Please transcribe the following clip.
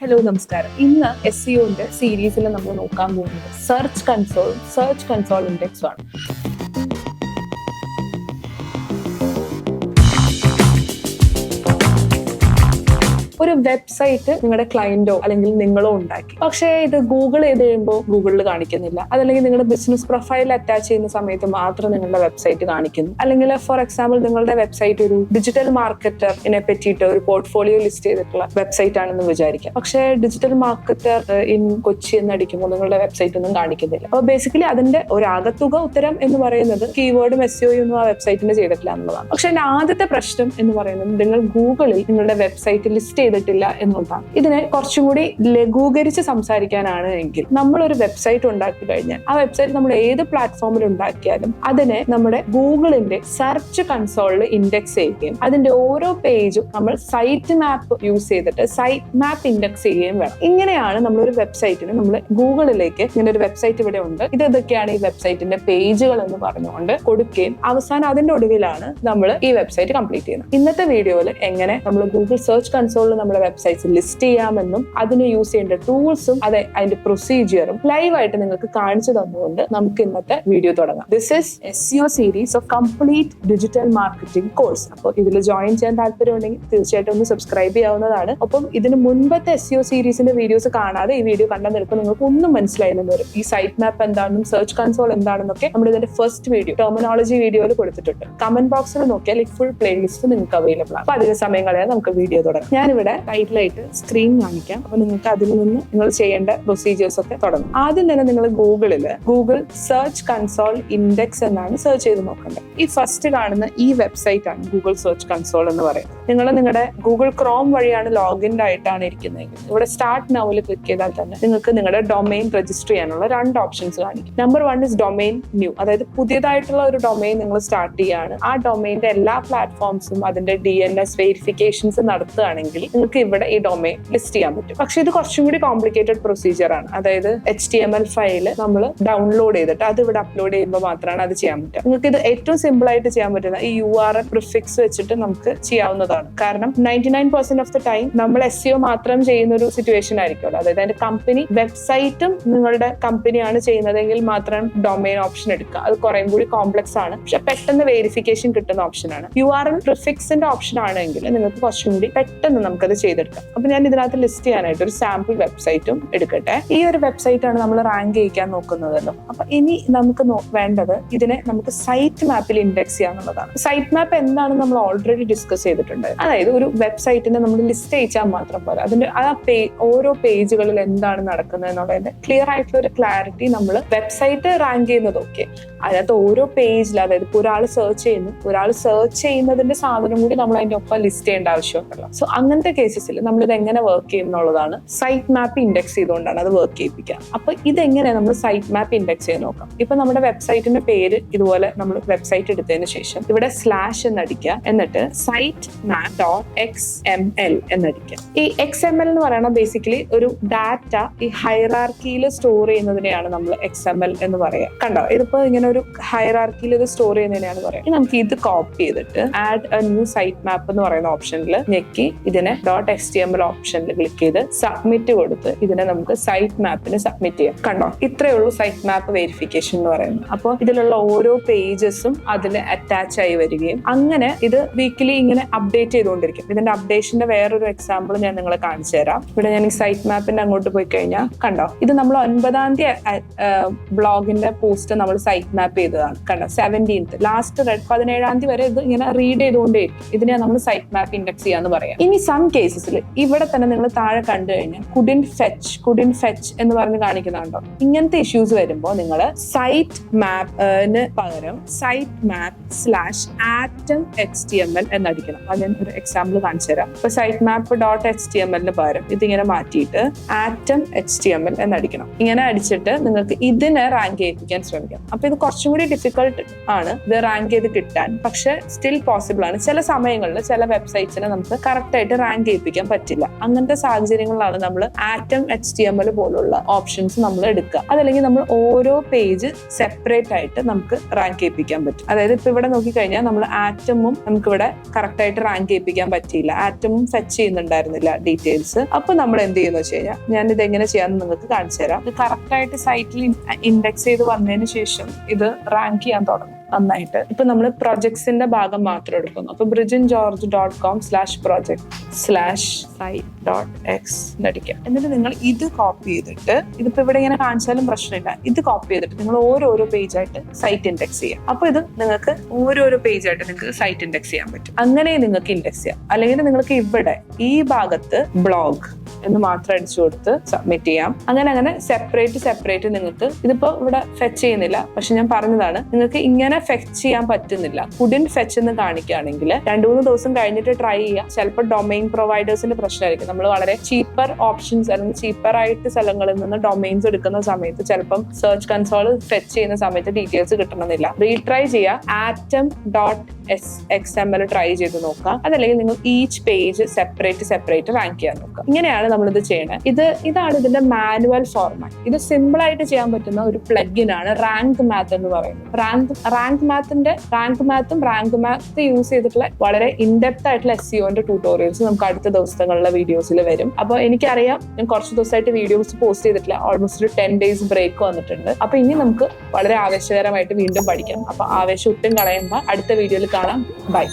Hello നമസ്കാരം. ഇന്ന് SEOന്റെ സീരീസിൽ നമ്മൾ നോക്കാൻ പോകുന്നത് സെർച്ച് കൺസോൾ ഇൻഡെക്സ് ആണ്. ഒരു വെബ്സൈറ്റ് നിങ്ങളുടെ ക്ലയന്റോ അല്ലെങ്കിൽ നിങ്ങളോ ഉണ്ടാക്കി, പക്ഷേ ഇത് ഗൂഗിൾ ചെയ്ത് കഴിയുമ്പോൾ ഗൂഗിളിൽ കാണിക്കുന്നില്ല. അതല്ലെങ്കിൽ നിങ്ങളുടെ ബിസിനസ് പ്രൊഫൈൽ അറ്റാച്ച് ചെയ്യുന്ന സമയത്ത് മാത്രം നിങ്ങളുടെ വെബ്സൈറ്റ് കാണിക്കുന്നു. അല്ലെങ്കിൽ ഫോർ എക്സാമ്പിൾ നിങ്ങളുടെ വെബ്സൈറ്റ് ഒരു ഡിജിറ്റൽ മാർക്കറ്ററിനെ പറ്റിയിട്ട് ഒരു പോർട്ട്ഫോളിയോ ലിസ്റ്റ് ചെയ്തിട്ടുള്ള വെബ്സൈറ്റ് ആണെന്ന് വിചാരിക്കാം. പക്ഷേ ഡിജിറ്റൽ മാർക്കറ്റർ ഇൻ കൊച്ചി എന്നടിക്കുമ്പോൾ നിങ്ങളുടെ വെബ്സൈറ്റ് ഒന്നും കാണിക്കുന്നില്ല. അപ്പോൾ ബേസിക്കലി അതിന്റെ ഒരു ആകത്തുക ഉത്തരം എന്ന് പറയുന്നത് കീവേഡും SEO ഒന്നും ആ വെബ്സൈറ്റിന് ചെയ്തിട്ടില്ല എന്നുള്ളതാണ്. പക്ഷെ അതിന്റെ ആദ്യത്തെ പ്രശ്നം എന്ന് പറയുന്നത് നിങ്ങൾ ഗൂഗിളിൽ നിങ്ങളുടെ വെബ്സൈറ്റ് ലിസ്റ്റ് ചെയ്തിട്ടില്ല എന്നുള്ളതാണ്. ഇതിനെ കുറച്ചും കൂടി ലഘൂകരിച്ച് സംസാരിക്കാനാണ് എങ്കിൽ, നമ്മളൊരു വെബ്സൈറ്റ് ഉണ്ടാക്കി കഴിഞ്ഞാൽ ആ വെബ്സൈറ്റ് നമ്മൾ ഏത് പ്ലാറ്റ്ഫോമിൽ ഉണ്ടാക്കിയാലും അതിനെ നമ്മുടെ ഗൂഗിളിന്റെ സെർച്ച് കൺസോളിൽ ഇൻഡെക്സ് ചെയ്യുകയും അതിന്റെ ഓരോ പേജും നമ്മൾ സൈറ്റ് മാപ്പ് യൂസ് ചെയ്തിട്ട് സൈറ്റ് മാപ്പ് ഇൻഡെക്സ് ചെയ്യുകയും വേണം. ഇങ്ങനെയാണ് നമ്മളൊരു വെബ്സൈറ്റിന് നമ്മൾ ഗൂഗിളിലേക്ക് ഇങ്ങനെ ഒരു വെബ്സൈറ്റ് ഇവിടെ ഉണ്ട്, ഇതൊക്കെയാണ് ഈ വെബ്സൈറ്റിന്റെ പേജുകൾ എന്ന് പറഞ്ഞുകൊണ്ട് കൊടുക്കുകയും അവസാനം അതിന്റെ ഒടുവിലാണ് നമ്മൾ ഈ വെബ്സൈറ്റ് കംപ്ലീറ്റ് ചെയ്യുന്നത്. ഇന്നത്തെ വീഡിയോയിൽ എങ്ങനെ നമ്മൾ ഗൂഗിൾ സെർച്ച് കൺസോളിൽ നമ്മുടെ വെബ്സൈറ്റ്സ് ലിസ്റ്റ് ചെയ്യാമെന്നും അതിന് യൂസ് ചെയ്യേണ്ട ടൂൾസും അതിന്റെ പ്രൊസീജിയറും ലൈവായിട്ട് നിങ്ങൾക്ക് കാണിച്ചു തന്നുകൊണ്ട് നമുക്ക് ഇന്നത്തെ വീഡിയോ തുടങ്ങാം. This is SEO series of complete digital marketing course. അപ്പോൾ ഇതിൽ ജോയിൻ ചെയ്യാൻ താല്പര്യം ഉണ്ടെങ്കിൽ തീർച്ചയായിട്ടും ഒന്ന് സബ്സ്ക്രൈബ് ചെയ്യാവുന്നതാണ്. ഒപ്പം ഇതിന് മുൻപത്തെ SEO സീരീസിന്റെ വീഡിയോസ് കാണാതെ ഈ വീഡിയോ കണ്ടാൽ നിൽക്കും നിങ്ങൾക്ക് ഒന്നും മനസ്സിലായില്ലെന്ന് വരും. ഈ സൈറ്റ് മാപ്പ് എന്താണെന്നും സെർച്ച് കൺസോൾ എന്താണെന്നൊക്കെ നമ്മൾ ഇതിന്റെ ഫസ്റ്റ് വീഡിയോ ടെർമിനോളജി വീഡിയോയിൽ കൊടുത്തിട്ടുണ്ട്. കമന്റ് ബോക്സിൽ നോക്കിയാൽ ഈ ഫുൾ പ്ലേലിസ്റ്റ് നിങ്ങൾക്ക് അവൈലബിൾ ആണ്. അപ്പൊ അധികം സമയം കളയാതെ നമുക്ക് വീഡിയോ തുടങ്ങാം. ഞാനിവിടെ ടൈറ്റിലായിട്ട് സ്ക്രീൻ കാണിക്കാം. അപ്പൊ നിങ്ങൾക്ക് അതിൽ നിന്ന് നിങ്ങൾ ചെയ്യേണ്ട പ്രൊസീജിയേഴ്സ് ഒക്കെ തുടങ്ങും. ആദ്യം തന്നെ നിങ്ങൾ ഗൂഗിൾ സെർച്ച് കൺസോൾ ഇൻഡെക്സ് എന്നാണ് സെർച്ച് ചെയ്ത് നോക്കേണ്ടത്. ഈ ഫസ്റ്റ് കാണുന്ന ഈ വെബ്സൈറ്റ് ആണ് ഗൂഗിൾ സെർച്ച് കൺസോൾ എന്ന് പറയുന്നത്. നിങ്ങൾ നിങ്ങളുടെ ഗൂഗിൾ ക്രോം വഴിയാണ് ലോഗിൻ ആയിട്ടാണ് ഇരിക്കുന്നതെങ്കിൽ ഇവിടെ സ്റ്റാർട്ട് നൗവിൽ ക്ലിക്ക് ചെയ്താൽ തന്നെ നിങ്ങൾക്ക് നിങ്ങളുടെ ഡൊമൈൻ രജിസ്റ്റർ ചെയ്യാനുള്ള 2 ഓപ്ഷൻസ് കാണിക്കും. നമ്പർ 1 ഇസ് ഡൊമൈൻ ന്യൂ, അതായത് പുതിയതായിട്ടുള്ള ഒരു ഡൊമൈൻ നിങ്ങൾ സ്റ്റാർട്ട് ചെയ്യുകയാണ്. ആ ഡൊമൈൻ്റെ എല്ലാ പ്ലാറ്റ്ഫോംസും അതിന്റെ DNS വെരിഫിക്കേഷൻസ് നടത്തുകയാണെങ്കിൽ നിങ്ങൾക്ക് ഇവിടെ ഈ ഡൊമൈൻ ലിസ്റ്റ് ചെയ്യാൻ പറ്റും. പക്ഷെ ഇത് കുറച്ചും കൂടി കോംപ്ലിക്കേറ്റഡ് പ്രൊസീജിയർ ആണ്. അതായത് HTML ഫയല് നമ്മൾ ഡൗൺലോഡ് ചെയ്തിട്ട് അത് ഇവിടെ അപ്ലോഡ് ചെയ്യുമ്പോൾ മാത്രമാണ് അത് ചെയ്യാൻ പറ്റുക. നിങ്ങൾക്ക് ഇത് ഏറ്റവും സിമ്പിൾ ആയിട്ട് ചെയ്യാൻ പറ്റുന്ന ഈ URL പ്രിഫിക്സ് വെച്ചിട്ട് നമുക്ക് ചെയ്യാവുന്നതാണ്. കാരണം 99% ഓഫ് ദ ടൈം നമ്മൾ SEO മാത്രം ചെയ്യുന്ന ഒരു സിറ്റുവേഷൻ ആയിരിക്കുമല്ലോ. അതായത് അതിന്റെ കമ്പനി വെബ്സൈറ്റും നിങ്ങളുടെ കമ്പനിയാണ് ചെയ്യുന്നതെങ്കിൽ മാത്രം ഡൊമൈൻ ഓപ്ഷൻ എടുക്കുക. അത് കുറേ കൂടി കോംപ്ലക്സ് ആണ്, പക്ഷെ പെട്ടെന്ന് വെരിഫിക്കേഷൻ കിട്ടുന്ന ഓപ്ഷനാണ്. URL പ്രിഫിക്സിന്റെ ഓപ്ഷൻ ആണെങ്കിൽ നിങ്ങൾക്ക് കുറച്ചും കൂടി പെട്ടെന്ന് നമുക്കത് ചെയ്തെടുക്കാം. അപ്പൊ ഞാൻ ഇതിനകത്ത് ലിസ്റ്റ് ചെയ്യാനായിട്ട് ഒരു സാമ്പിൾ വെബ്സൈറ്റും എടുക്കട്ടെ. ഈ ഒരു വെബ്സൈറ്റ് ആണ് നമ്മൾ റാങ്ക് ചെയ്യിക്കാൻ നോക്കുന്നതല്ലോ. അപ്പൊ ഇനി നമുക്ക് വേണ്ടത് ഇതിനെ നമുക്ക് സൈറ്റ് മാപ്പിൽ ഇൻഡെക്സ് ചെയ്യാന്നുള്ളതാണ്. സൈറ്റ് മാപ്പ് എന്താണെന്ന് നമ്മൾ ഓൾറെഡി ഡിസ്കസ് ചെയ്തിട്ടുണ്ട്. അതായത് ഒരു വെബ്സൈറ്റിനെ നമ്മൾ ലിസ്റ്റ് ചെയ്യിച്ചാൽ മാത്രം പോലെ അതിന്റെ ഓരോ പേജുകളിൽ എന്താണ് നടക്കുന്നത് എന്നുള്ളതിന്റെ ക്ലിയർ ആയിട്ടുള്ള ഒരു ക്ലാരിറ്റി നമ്മൾ വെബ്സൈറ്റ് റാങ്ക് ചെയ്യുന്നതൊക്കെ അതിനകത്ത് ഓരോ പേജിൽ, അതായത് ഇപ്പോൾ ഒരാൾ സെർച്ച് ചെയ്യുന്നതിന്റെ സാധനം കൂടി നമ്മൾ അതിന്റെ ഒപ്പം ലിസ്റ്റ് ചെയ്യേണ്ട ആവശ്യമുണ്ടല്ലോ. സോ അങ്ങനത്തെ കേസസിൽ നമ്മളിത് എങ്ങനെ വർക്ക് ചെയ്യും എന്നുള്ളതാണ് സൈറ്റ് മാപ്പ് ഇൻഡെക്സ് ചെയ്തുകൊണ്ടാണ് അത് വർക്ക് ചെയ്യിപ്പിക്കുക. അപ്പൊ ഇതെങ്ങനെ നമ്മൾ സൈറ്റ് മാപ്പ് ഇൻഡെക്സ് ചെയ്ത് നോക്കാം. ഇപ്പൊ നമ്മുടെ വെബ്സൈറ്റിന്റെ പേര് ഇതുപോലെ നമ്മൾ വെബ്സൈറ്റ് എടുത്തതിന് ശേഷം ഇവിടെ സ്ലാഷ് എന്നടിക്കുക, എന്നിട്ട് സൈറ്റ് മാപ്പ് .xml എന്നടിക്കുക. ഈ XML എന്ന് പറയുന്നത് ബേസിക്കലി ഒരു ഡാറ്റ ഈ ഹൈറാർക്കിയിൽ സ്റ്റോർ ചെയ്യുന്നതിനെയാണ് നമ്മൾ XML എന്ന് പറയാം. കണ്ടോ, ഇതിപ്പോ ഇങ്ങനെ ഒരു ഹൈറാർക്കിയിൽ ഇത് സ്റ്റോർ ചെയ്യുന്നതിനെയാണ് പറയാം. നമുക്ക് ഇത് കോപ്പി ചെയ്തിട്ട് add a new site map എന്ന് പറയുന്ന ഓപ്ഷനിൽ ഞെക്കി ഇതിനെ .html ഓപ്ഷനിൽ ക്ലിക്ക് ചെയ്ത് സബ്മിറ്റ് കൊടുത്ത് ഇതിനെ നമുക്ക് സൈറ്റ് മാപ്പിന് സബ്മിറ്റ് ചെയ്യാം. കണ്ടോ, ഇത്രയേ ഉള്ളൂ സൈറ്റ് മാപ്പ് വെരിഫിക്കേഷൻ എന്ന് പറയുന്നത്. അപ്പോൾ ഇതിലുള്ള ഓരോ പേജസും അതിൽ അറ്റാച്ച് ആയി വരികയും അങ്ങനെ ഇത് വീക്കിലി ഇങ്ങനെ അപ്ഡേറ്റ് ചെയ്തുകൊണ്ടിരിക്കും. ഇതിന്റെ അപ്ഡേഷന്റെ വേറൊരു എക്സാമ്പിൾ ഞാൻ നിങ്ങളെ കാണിച്ചു തരാം. ഇവിടെ ഞാൻ ഈ സൈറ്റ് മാപ്പിന്റെ അങ്ങോട്ട് പോയി കഴിഞ്ഞാൽ കണ്ടോ, ഇത് നമ്മൾ 9-ാം തീയതി ബ്ലോഗിന്റെ പോസ്റ്റ് നമ്മൾ സൈറ്റ് മാപ്പ് ചെയ്തതാണ്. കണ്ടോ, 17th ലാസ്റ്റ് 17-ാം തീയതി വരെ ഇത് ഇങ്ങനെ റീഡ് ചെയ്തുകൊണ്ടേയിരിക്കും. ഇതിനെ നമ്മൾ സൈറ്റ് മാപ്പ് ഇൻഡെക്സ് ചെയ്യാന്ന് പറയാം. ഇനി സം കേസസിൽ ഇവിടെ തന്നെ നിങ്ങൾ താഴെ കണ്ടു കഴിഞ്ഞാൽ കുഡിൻ ഫെച്ച് എന്ന് പറഞ്ഞ് കാണിക്കുന്നുണ്ടോ. ഇങ്ങനത്തെ ഇഷ്യൂസ് വരുമ്പോൾ നിങ്ങൾ സൈറ്റ് മാപ്പിന് പകരം സൈറ്റ് മാപ്പ് /atom.html എന്നടിക്കണം. അത് ഞാൻ ഒരു എക്സാമ്പിൾ കാണിച്ചു തരാം. ഇപ്പൊ സൈറ്റ് മാപ്പ് .html പകരം ഇതിങ്ങനെ മാറ്റിയിട്ട് atom.html എന്നടിക്കണം. ഇങ്ങനെ അടിച്ചിട്ട് നിങ്ങൾക്ക് ഇതിനെ റാങ്ക് ചെയ്യിപ്പിക്കാൻ ശ്രമിക്കാം. അപ്പൊ ഇത് കുറച്ചും കൂടി ഡിഫിക്കൾട്ട് ആണ് ഇത് റാങ്ക് ചെയ്ത് കിട്ടാൻ, പക്ഷെ സ്റ്റിൽ പോസിബിൾ ആണ്. ചില സമയങ്ങളിൽ ചില വെബ്സൈറ്റ്സിനെ നമുക്ക് കറക്റ്റ് ആയിട്ട് റാങ്ക് റാങ്ക് ചെയ്യിപ്പിക്കാൻ പറ്റില്ല. അങ്ങനത്തെ സാഹചര്യങ്ങളിലാണ് നമ്മൾ ആറ്റം HTML പോലുള്ള ഓപ്ഷൻസ് നമ്മൾ എടുക്കുക. അതല്ലെങ്കിൽ നമ്മൾ ഓരോ പേജ് സെപ്പറേറ്റ് ആയിട്ട് നമുക്ക് റാങ്ക് ചെയ്യിപ്പിക്കാൻ പറ്റും. അതായത് ഇപ്പൊ ഇവിടെ നോക്കിക്കഴിഞ്ഞാൽ നമ്മൾ ആറ്റമും നമുക്കിവിടെ കറക്റ്റ് ആയിട്ട് റാങ്ക് ചെയ്യിപ്പിക്കാൻ പറ്റിയില്ല, ആറ്റമും ഫെച്ച് ചെയ്യുന്നുണ്ടായിരുന്നില്ല ഡീറ്റെയിൽസ്. അപ്പൊ നമ്മൾ എന്ത് ചെയ്യുന്ന വെച്ച് കഴിഞ്ഞാൽ ഞാൻ ഇത് എങ്ങനെ ചെയ്യാമെന്ന് നിങ്ങൾക്ക് കാണിച്ചു തരാം. ഇത് കറക്റ്റ് ആയിട്ട് സൈറ്റിൽ ഇൻഡെക്സ് ചെയ്ത് വന്നതിന് ശേഷം ഇത് റാങ്ക് ചെയ്യാൻ തുടങ്ങും നന്നായിട്ട്. ഇപ്പൊ നമ്മൾ പ്രൊജക്ട്സിന്റെ ഭാഗം മാത്രം എടുക്കുന്നു. അപ്പൊ brijingeorge.com/project/site.x അടിക്കാം. എന്നിട്ട് നിങ്ങൾ ഇത് കോപ്പി ചെയ്തിട്ട്, ഇതിപ്പോ ഇവിടെ ഇങ്ങനെ കാണിച്ചാലും പ്രശ്നമില്ല, ഇത് കോപ്പി ചെയ്തിട്ട് നിങ്ങൾ ഓരോരോ പേജ് ആയിട്ട് സൈറ്റ് ഇൻഡെക്സ് ചെയ്യാം. അപ്പൊ ഇത് നിങ്ങൾക്ക് ഓരോരോ പേജ് ആയിട്ട് നിങ്ങൾക്ക് സൈറ്റ് ഇൻഡെക്സ് ചെയ്യാൻ പറ്റും. അങ്ങനെ നിങ്ങൾക്ക് ഇൻഡെക്സ് ചെയ്യാം. അല്ലെങ്കിൽ നിങ്ങൾക്ക് ഇവിടെ ഈ ഭാഗത്ത് ബ്ലോഗ് എന്ന് മാത്രം അടിച്ചു കൊടുത്ത് സബ്മിറ്റ് ചെയ്യാം. അങ്ങനെ സെപ്പറേറ്റ് നിങ്ങൾക്ക് ഇതിപ്പോ ഇവിടെ ഫെച്ച് ചെയ്യുന്നില്ല, പക്ഷെ ഞാൻ പറഞ്ഞതാണ് നിങ്ങൾക്ക് ഇങ്ങനെ ഫെച്ച് ചെയ്യാൻ പറ്റുന്നില്ല, കുഡിന്റ് ഫെച്ച് എന്ന് കാണിക്കുകയാണെങ്കിൽ 2-3 ദിവസം കഴിഞ്ഞിട്ട് ട്രൈ ചെയ്യാം. ചിലപ്പോൾ ഡൊമൈൻ പ്രൊവൈഡേഴ്സിന്റെ പ്രശ്നമായിരിക്കും. നമ്മൾ വളരെ ചീപ്പർ ഓപ്ഷൻസ് അല്ലെങ്കിൽ ചീപ്പർ ആയിട്ട് സ്ഥലങ്ങളിൽ നിന്ന് ഡൊമൈൻസ് എടുക്കുന്ന സമയത്ത് ചിലപ്പം സെർച്ച് കൺസോൾ ഫെച്ച് ചെയ്യുന്ന സമയത്ത് ഡീറ്റെയിൽസ് കിട്ടണമെന്നില്ല. റീട്രൈ ചെയ്യുക. atom.xml ട്രൈ ചെയ്ത് നോക്കാം. അതല്ലെങ്കിൽ നിങ്ങൾ ഈച്ച് പേജ് സെപ്പറേറ്റ് റാങ്ക് ചെയ്യാൻ നോക്കാം. ഇങ്ങനെയാണ് നമ്മളിത് ചെയ്യണത്. ഇതാണ് ഇതിന്റെ മാനുവൽ ഫോർമാറ്റ്. ഇത് സിമ്പിൾ ആയിട്ട് ചെയ്യാൻ പറ്റുന്ന ഒരു പ്ലഗിൻ ആണ് റാങ്ക് മാത്ത് എന്ന് പറയുന്നത്. റാങ്ക് മാത്ത് യൂസ് ചെയ്തിട്ടുള്ള വളരെ ഇൻഡെപ്ത് ആയിട്ടുള്ള SEOന്റെ ട്യൂട്ടോറിയൽസ് നമുക്ക് അടുത്ത ദിവസങ്ങളിലെ വീഡിയോസിൽ വരും. അപ്പോൾ എനിക്കറിയാം ഞാൻ കുറച്ച് ദിവസമായിട്ട് വീഡിയോസ് പോസ്റ്റ് ചെയ്തിട്ടില്ല. ഓൾമോസ്റ്റ് ഒരു 10 days ബ്രേക്ക് വന്നിട്ടുണ്ട്. അപ്പൊ ഇനി നമുക്ക് വളരെ ആവേശകരമായിട്ട് വീണ്ടും പഠിക്കാം. അപ്പൊ ആവേശം ഒട്ടും കളയുമ്പോൾ അടുത്ത വീഡിയോയിൽ കാണാം. ബൈ.